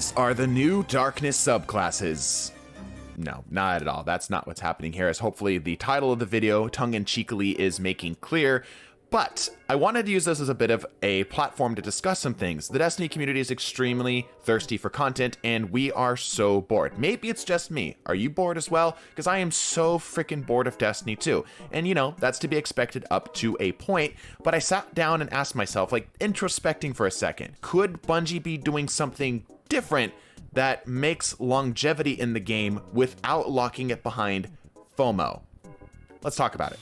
These are the new darkness subclasses. No, not at all. That's not what's happening here, as hopefully the title of the video, tongue-in-cheekily, is making clear. But I wanted to use this as a bit of a platform to discuss some things. The Destiny community is extremely thirsty for content, and we are so bored. Maybe it's just me. Are you bored as well? Because I am so freaking bored of Destiny too. And you know, that's to be expected up to a point. But I sat down and asked myself, like, introspecting for a second, could Bungie be doing something different that makes longevity in the game without locking it behind FOMO? Let's talk about it.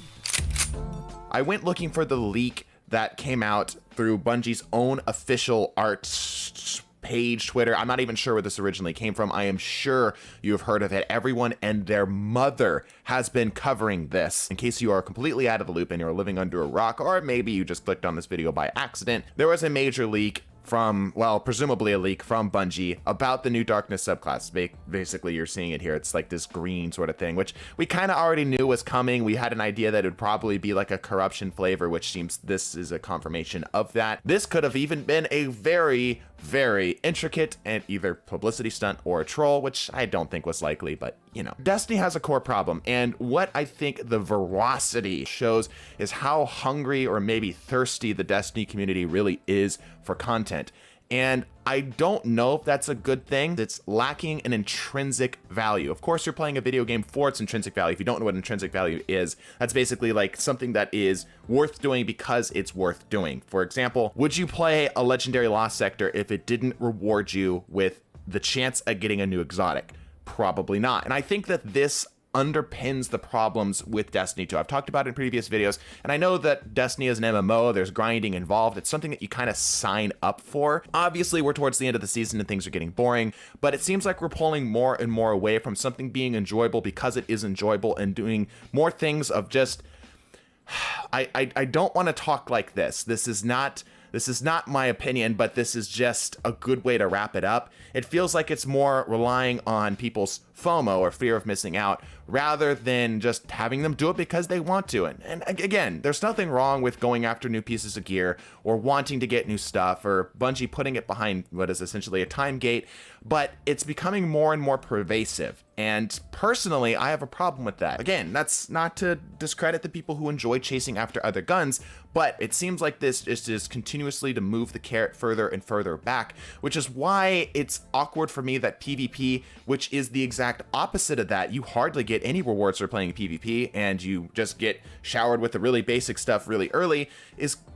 I went looking for the leak that came out through Bungie's own official art page, Twitter. I'm not even sure where this originally came from. I am sure you have heard of it. Everyone and their mother has been covering this. In case you are completely out of the loop and you're living under a rock, or maybe you just clicked on this video by accident, there was a major leak from, well, presumably a leak from Bungie about the new darkness subclass. Basically, you're seeing it here. It's like this green sort of thing, which we kind of already knew was coming. We had an idea that it would probably be like a corruption flavor, which seems this is a confirmation of that. This could have even been a very, very intricate and either publicity stunt or a troll, which I don't think was likely, but you know. Destiny has a core problem, and what I think the veracity shows is how hungry or maybe thirsty the Destiny community really is for content. And I don't know if that's a good thing. It's lacking an intrinsic value. Of course, you're playing a video game for its intrinsic value. If you don't know what intrinsic value is, that's basically like something that is worth doing because it's worth doing. For example, would you play a legendary Lost Sector if it didn't reward you with the chance at getting a new exotic? Probably not. And I think that this underpins the problems with Destiny 2. I've talked about it in previous videos, and I know that Destiny is an MMO, there's grinding involved, it's something that you kind of sign up for. Obviously, we're towards the end of the season and things are getting boring, but it seems like we're pulling more and more away from something being enjoyable because it is enjoyable and doing more things of just... I don't want to talk like this. This is not my opinion, but this is just a good way to wrap it up. It feels like it's more relying on people's FOMO or fear of missing out rather than just having them do it because they want to. And again, there's nothing wrong with going after new pieces of gear or wanting to get new stuff or Bungie putting it behind what is essentially a time gate, but it's becoming more and more pervasive. And personally, I have a problem with that. Again, that's not to discredit the people who enjoy chasing after other guns, but it seems like this is continuously to move the carrot further and further back, which is why it's awkward for me that PvP, which is the exact opposite of that, you hardly get any rewards for playing PvP and you just get showered with the really basic stuff really early,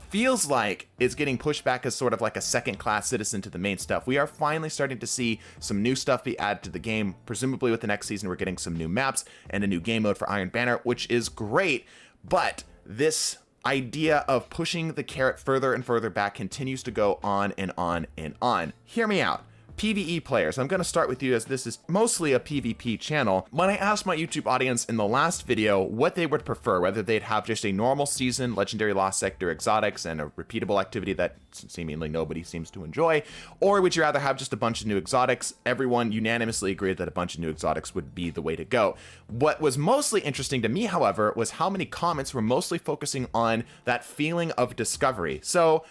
feels like it's getting pushed back as sort of like a second-class citizen to the main stuff. We are finally starting to see some new stuff be added to the game. Presumably with the next season, we're getting some new maps and a new game mode for Iron Banner, which is great, but this idea of pushing the carrot further and further back continues to go on and on and on. Hear me out. PvE players, I'm going to start with you as this is mostly a PvP channel. When I asked my YouTube audience in the last video what they would prefer, whether they'd have just a normal season, Legendary Lost Sector exotics, and a repeatable activity that seemingly nobody seems to enjoy, or would you rather have just a bunch of new exotics, everyone unanimously agreed that a bunch of new exotics would be the way to go. What was mostly interesting to me, however, was how many comments were mostly focusing on that feeling of discovery. So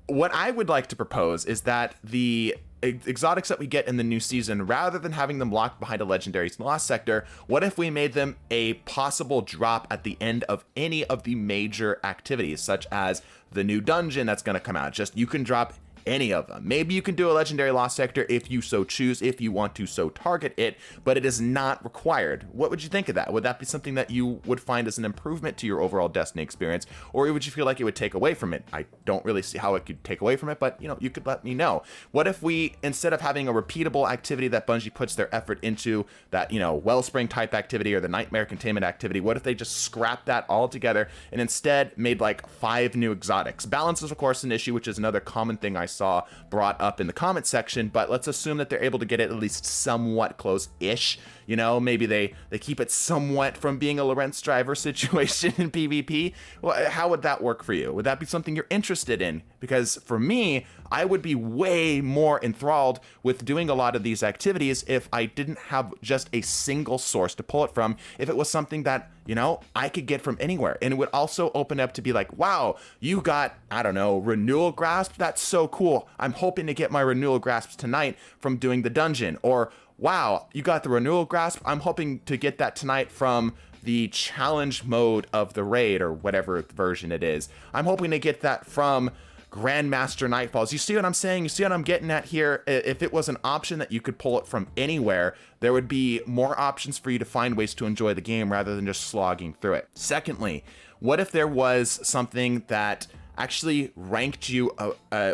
what I would like to propose is that the exotics that we get in the new season, rather than having them locked behind a legendary Lost Sector, what if we made them a possible drop at the end of any of the major activities, such as the new dungeon that's going to come out? Just you can drop any of them. Maybe you can do a legendary Lost Sector if you so choose, if you want to so target it, but it is not required. What would you think of that? Would that be something that you would find as an improvement to your overall Destiny experience, or would you feel like it would take away from it? I don't really see how it could take away from it, but you know, you could let me know. What if we, instead of having a repeatable activity that Bungie puts their effort into, that, you know, Wellspring type activity or the Nightmare Containment activity, what if they just scrapped that all together and instead made like 5 new exotics? Balance is of course an issue, which is another common thing I saw brought up in the comment section, but let's assume that they're able to get it at least somewhat close-ish. You know, maybe they keep it somewhat from being a Lorentz driver situation in PvP. Well, how would that work for you? Would that be something you're interested in? Because for me, I would be way more enthralled with doing a lot of these activities if I didn't have just a single source to pull it from, if it was something that, you know, I could get from anywhere. And it would also open up to be like, wow, you got, I don't know, renewal grasp. That's so cool. I'm hoping to get my renewal grasps tonight from doing the dungeon. Or, wow, you got the renewal grasp. I'm hoping to get that tonight from the challenge mode of the raid, or whatever version it is. I'm hoping to get that from Grandmaster Nightfalls. You see what I'm saying? You see what I'm getting at here? If it was an option that you could pull it from anywhere, there would be more options for you to find ways to enjoy the game rather than just slogging through it. Secondly, what if there was something that actually ranked you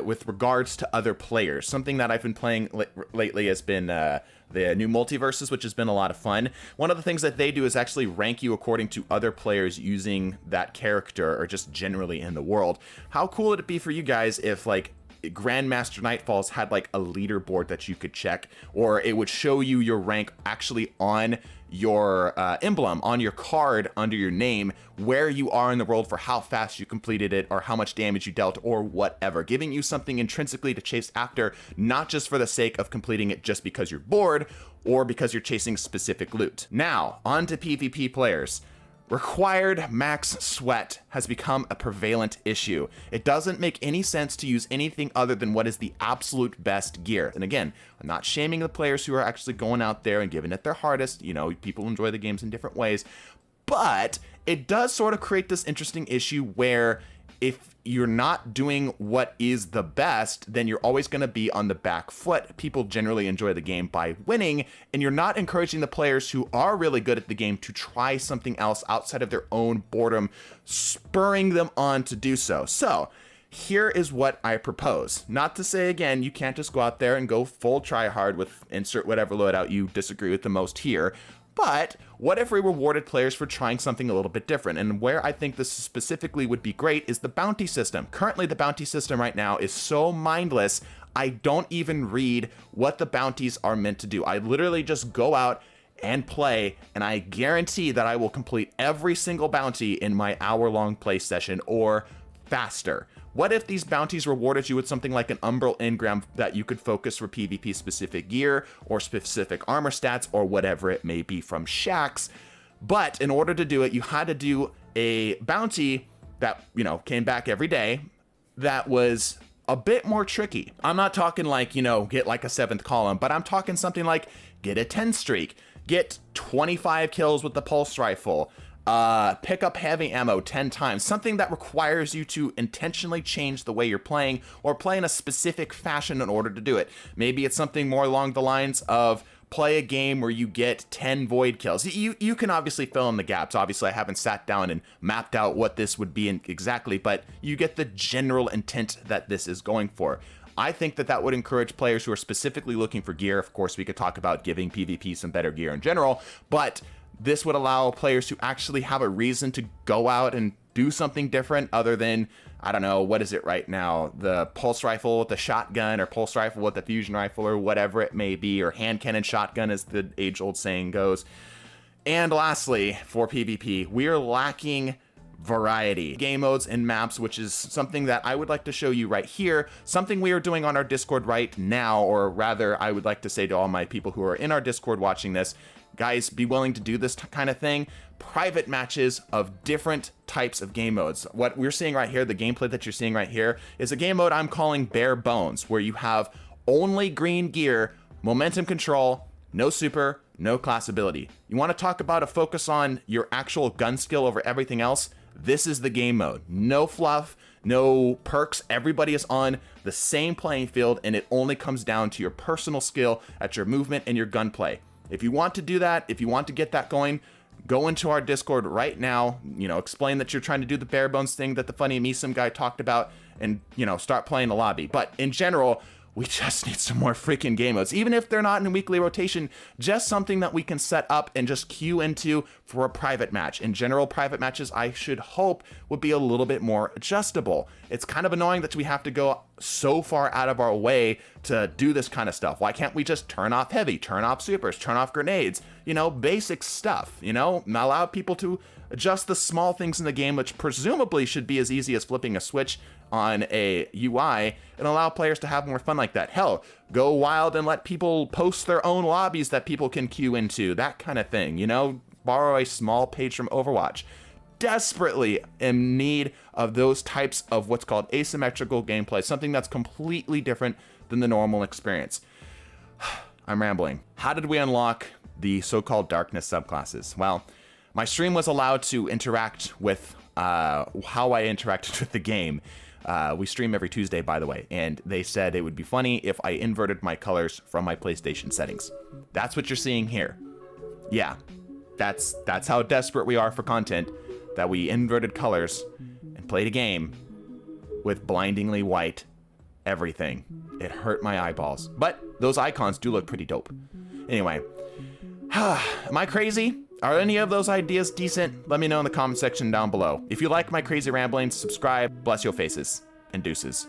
with regards to other players? Something that I've been playing lately has been the new multiverses, which has been a lot of fun. One of the things that they do is actually rank you according to other players using that character, or just generally in the world. How cool would it be for you guys if, like, Grandmaster Nightfalls had like a leaderboard that you could check, or it would show you your rank actually on your emblem, on your card under your name, where you are in the world for how fast you completed it, or how much damage you dealt, or whatever, giving you something intrinsically to chase after, not just for the sake of completing it just because you're bored or because you're chasing specific loot. Now, on to PvP players. Required max sweat has become a prevalent issue. It doesn't make any sense to use anything other than what is the absolute best gear. And again, I'm not shaming the players who are actually going out there and giving it their hardest. You know, people enjoy the games in different ways. But it does sort of create this interesting issue where if you're not doing what is the best, then you're always going to be on the back foot. People generally enjoy the game by winning, and you're not encouraging the players who are really good at the game to try something else outside of their own boredom, spurring them on to do so. So here is what I propose. Not to say, again, you can't just go out there and go full try hard with insert whatever loadout you disagree with the most here. But what if we rewarded players for trying something a little bit different? And where I think this specifically would be great is the bounty system. Currently, the bounty system right now is so mindless, I don't even read what the bounties are meant to do. I literally just go out and play, and I guarantee that I will complete every single bounty in my hour-long play session or faster. What if these bounties rewarded you with something like an Umbral engram that you could focus for PvP specific gear or specific armor stats or whatever it may be from shacks? But in order to do it, you had to do a bounty that, you know, came back every day that was a bit more tricky. I'm not talking like, you know, get like a 7th column, but I'm talking something like get a 10 streak, get 25 kills with the pulse rifle, pick up heavy ammo 10 times, something that requires you to intentionally change the way you're playing or play in a specific fashion in order to do it. Maybe it's something more along the lines of play a game where you get 10 void kills. You can obviously fill in the gaps. Obviously, I haven't sat down and mapped out what this would be exactly, but you get the general intent that this is going for. I think that that would encourage players who are specifically looking for gear. Of course, we could talk about giving PvP some better gear in general, but this would allow players to actually have a reason to go out and do something different other than, I don't know, what is it right now? The pulse rifle with the shotgun, or pulse rifle with the fusion rifle, or whatever it may be, or hand cannon shotgun as the age-old saying goes. And lastly, for PvP, we are lacking variety. Game modes and maps, which is something that I would like to show you right here, something we are doing on our Discord right now, or rather, I would like to say to all my people who are in our Discord watching this, guys, be willing to do this kind of thing. Private matches of different types of game modes. What we're seeing right here, the gameplay that you're seeing right here, is a game mode I'm calling Bare Bones, where you have only green gear, momentum control, no super, no class ability. You want to talk about a focus on your actual gun skill over everything else? This is the game mode. No fluff, no perks. Everybody is on the same playing field, and it only comes down to your personal skill at your movement and your gunplay. If you want to do that, if you want to get that going, go into our Discord right now, you know, explain that you're trying to do the bare bones thing that the funny Meesum guy talked about, and, you know, start playing the lobby. But in general, we just need some more freaking game modes. Even if they're not in weekly rotation, just something that we can set up and just queue into for a private match. In general, private matches, I should hope, would be a little bit more adjustable. It's kind of annoying that we have to go so far out of our way to do this kind of stuff. Why can't we just turn off heavy, turn off supers, turn off grenades, you know, basic stuff, you know, allow people to adjust the small things in the game, which presumably should be as easy as flipping a switch on a UI, and allow players to have more fun like that. Hell, go wild and let people post their own lobbies that people can queue into, that kind of thing, you know? borrow a small page from Overwatch. Desperately in need of those types of what's called asymmetrical gameplay, something that's completely different than the normal experience. I'm rambling. How did we unlock the so-called darkness subclasses? Well, my stream was allowed to interact with how I interacted with the game. We stream every Tuesday, by the way, and they said it would be funny if I inverted my colors from my PlayStation settings. That's what you're seeing here. Yeah, that's how desperate we are for content, that we inverted colors and played a game with blindingly white everything. It hurt my eyeballs, but those icons do look pretty dope. Anyway, am I crazy? Are any of those ideas decent? Let me know in the comment section down below. If you like my crazy ramblings, subscribe. Bless your faces and deuces.